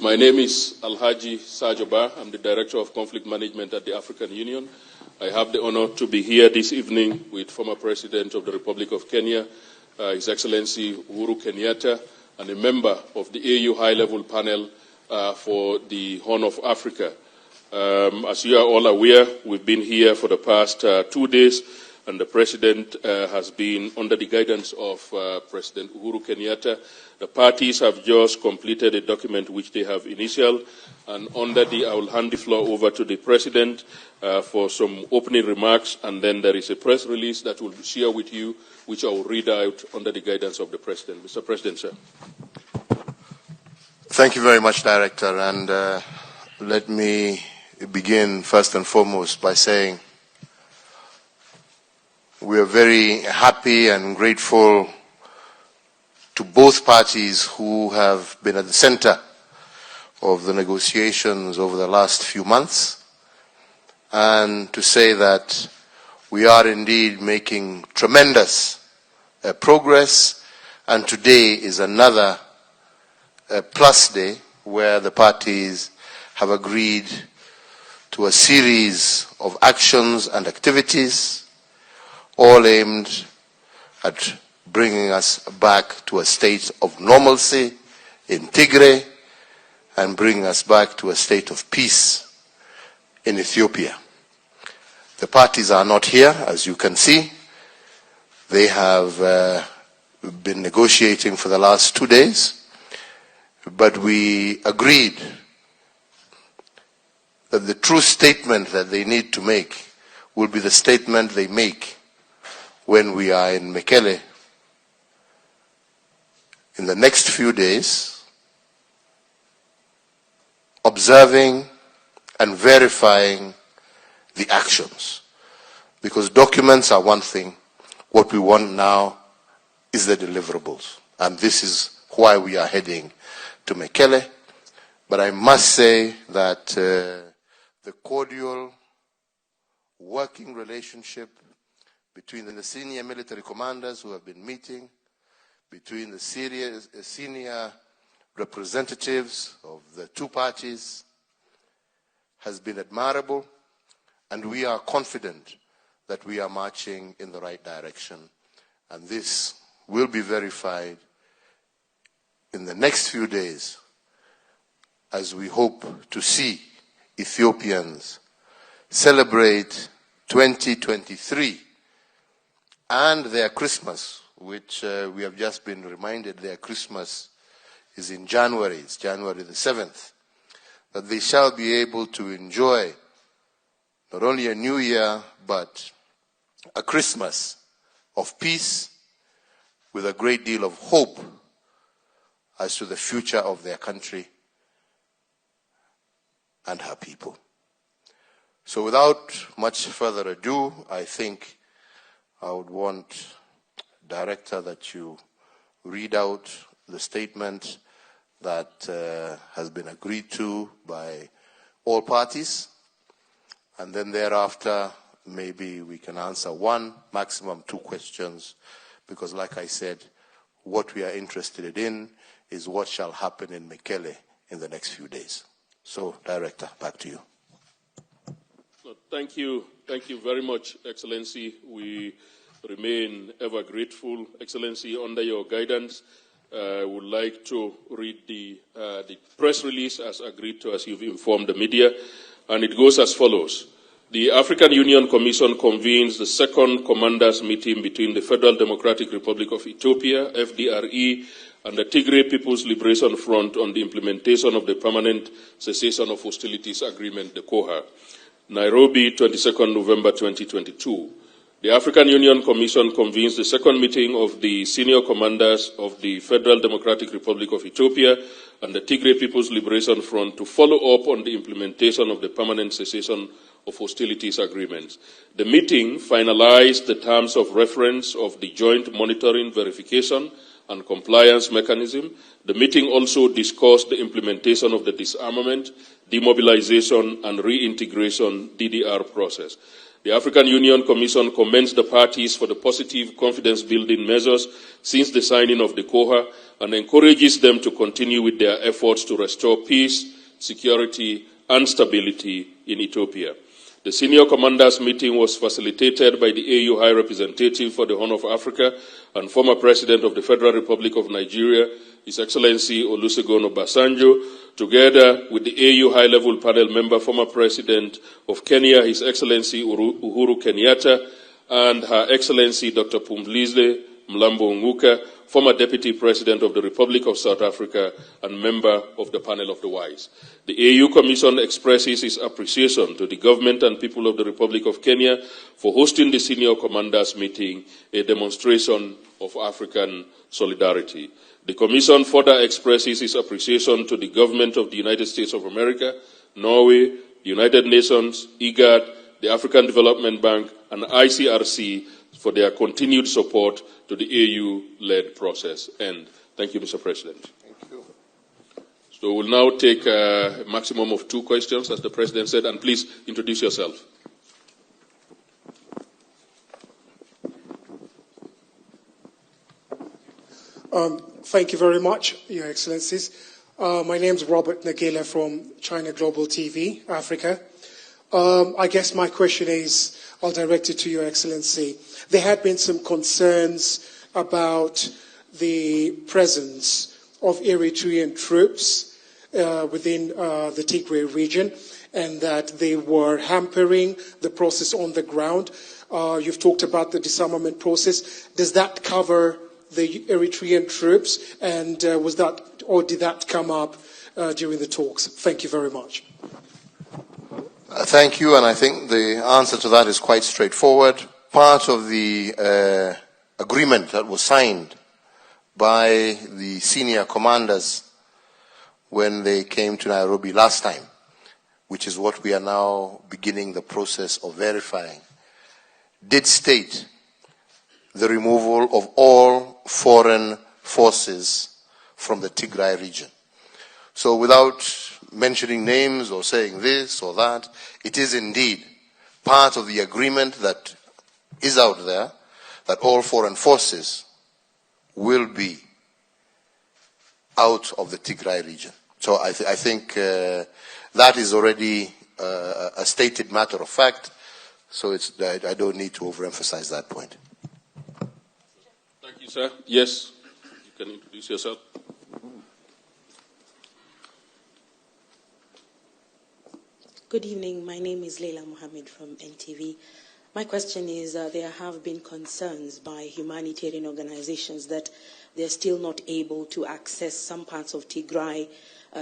My name is Alhaji Sajoba. I'm the Director of Conflict Management at the African Union. I have the honor to be here this evening with former President of the Republic of Kenya, His Excellency Uhuru Kenyatta, and a member of the AU High-Level Panel for the Horn of Africa. As you are all aware, we've been here for the past 2 days, and the President has been under the guidance of President Uhuru Kenyatta. The parties have just completed a document which they have initialed, and under I will hand the floor over to the President for some opening remarks, and then there is a press release that we'll share with you, which I will read out under the guidance of the President. Mr. President, sir. Thank you very much, Director, and let me begin first and foremost by saying we are very happy and grateful to both parties who have been at the center of the negotiations over the last few months, and to say that we are indeed making tremendous progress, and today is another plus day where the parties have agreed to a series of actions and activities, all aimed at bringing us back to a state of normalcy in Tigray and bringing us back to a state of peace in Ethiopia. The parties are not here, as you can see. They have been negotiating for the last 2 days, but we agreed that the true statement that they need to make will be the statement they make when we are in Mekelle in the next few days, observing and verifying the actions. Because documents are one thing, what we want now is the deliverables. And this is why we are heading to Mekelle. But I must say that the cordial working relationship between the senior military commanders who have been meeting, between the senior representatives of the two parties has been admirable, and we are confident that we are marching in the right direction. And this will be verified in the next few days as we hope to see Ethiopians celebrate 2023 and their Christmas, which we have just been reminded their Christmas is in January, it's January the 7th, that they shall be able to enjoy not only a new year, but a Christmas of peace with a great deal of hope as to the future of their country and her people. So without much further ado, I think I would want, Director, that you read out the statement that has been agreed to by all parties, and then thereafter maybe we can answer one, maximum 2 questions, because like I said, what we are interested in is what shall happen in Mekelle in the next few days. So, Director, back to you. Thank you very much, Excellency. We remain ever grateful, Excellency, under your guidance. I would like to read the press release as agreed to, as you've informed the media, and it goes as follows. The African Union Commission convenes the second commanders meeting between the Federal Democratic Republic of Ethiopia, FDRE, and the Tigray People's Liberation Front on the implementation of the Permanent Cessation of Hostilities Agreement, the COHA. Nairobi, 22nd November 2022. The African Union Commission convenes the second meeting of the senior commanders of the Federal Democratic Republic of Ethiopia and the Tigray People's Liberation Front to follow up on the implementation of the Permanent Cessation of Hostilities Agreements. The meeting finalized the terms of reference of the Joint Monitoring, Verification and Compliance Mechanism. The meeting also discussed the implementation of the Disarmament, Demobilization and Reintegration DDR process. The African Union Commission commends the parties for the positive confidence-building measures since the signing of the COHA and encourages them to continue with their efforts to restore peace, security, and stability in Ethiopia. The senior commanders meeting was facilitated by the AU High Representative for the Horn of Africa and former President of the Federal Republic of Nigeria, His Excellency Olusegun Obasanjo, together with the AU High-Level Panel member, former President of Kenya, His Excellency Uhuru Kenyatta, and Her Excellency Dr. Pumzile Mlambo Nguka, former Deputy President of the Republic of South Africa and member of the Panel of the Wise. The AU Commission expresses its appreciation to the government and people of the Republic of Kenya for hosting the senior commanders meeting, a demonstration of African solidarity. The Commission further expresses its appreciation to the government of the United States of America, Norway, the United Nations, IGAD, the African Development Bank, and ICRC for their continued support to the AU-led process. And thank you, Mr. President. Thank you. So we'll now take a maximum of 2 questions, as the President said, and please introduce yourself. Thank you very much, Your Excellencies. My name is Robert Nagela from China Global TV, Africa. I guess my question is, I'll direct it to Your Excellency. There had been some concerns about the presence of Eritrean troops within the Tigray region, and that they were hampering the process on the ground. You've talked about the disarmament process. Does that cover the Eritrean troops, and did that come up during the talks? Thank you very much. Thank you, and I think the answer to that is quite straightforward. Part of the agreement that was signed by the senior commanders when they came to Nairobi last time, which is what we are now beginning the process of verifying, did state the removal of all foreign forces from the Tigray region. So without mentioning names or saying this or that, it is indeed part of the agreement that is out there that all foreign forces will be out of the Tigray region. So I think that is already a stated matter of fact, so I don't need to overemphasize that point. Thank you, sir. Yes, you can introduce yourself. Good evening. My name is Leila Mohammed from NTV. My question is, there have been concerns by humanitarian organizations that they're still not able to access some parts of Tigray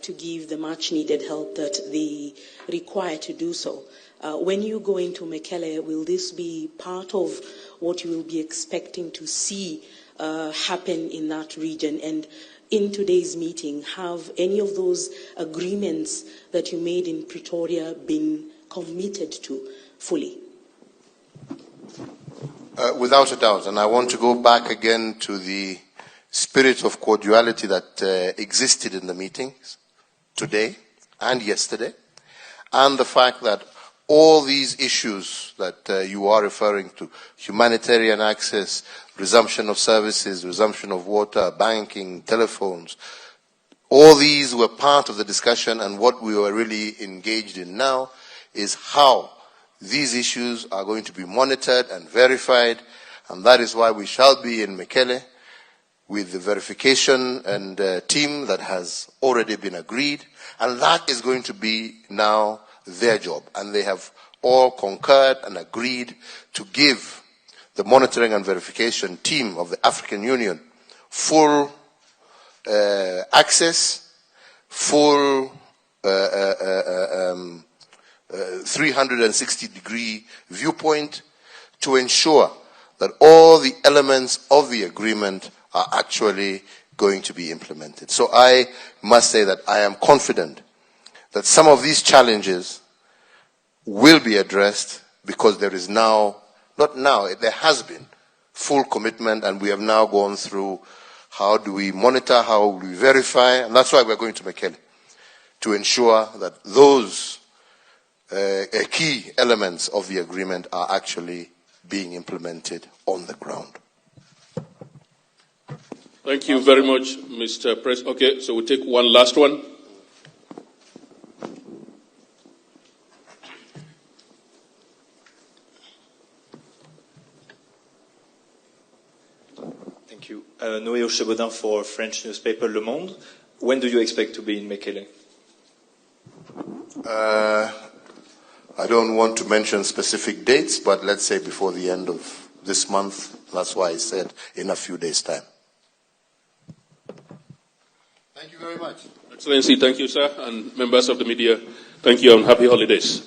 to give the much-needed help that they require to do so. When you go into Mekelle, will this be part of what you will be expecting to see happen in that region? And in today's meeting, have any of those agreements that you made in Pretoria been committed to fully? Without a doubt, and I want to go back again to the spirit of cordiality that existed in the meetings today and yesterday, and the fact that all these issues that you are referring to, humanitarian access, resumption of services, resumption of water, banking, telephones, all these were part of the discussion, and what we were really engaged in now is how these issues are going to be monitored and verified, and that is why we shall be in Mekelle with the verification and team that has already been agreed, and that is going to be now their job, and they have all concurred and agreed to give the monitoring and verification team of the African Union full access, full 360-degree viewpoint to ensure that all the elements of the agreement are actually going to be implemented. So I must say that I am confident that some of these challenges will be addressed because there is now, not now, there has been full commitment, and we have now gone through how do we monitor, how do we verify, and that's why we're going to Mekelle, to ensure that those key elements of the agreement are actually being implemented on the ground. Thank you very much, Mr. President. Okay, so we'll take one last one. Thank you. Noé Ochebodin for French newspaper Le Monde. When do you expect to be in Mekelle? I don't want to mention specific dates, but let's say before the end of this month. That's why I said in a few days' time. Thank you very much. Excellency, thank you, sir, and members of the media, thank you and happy holidays.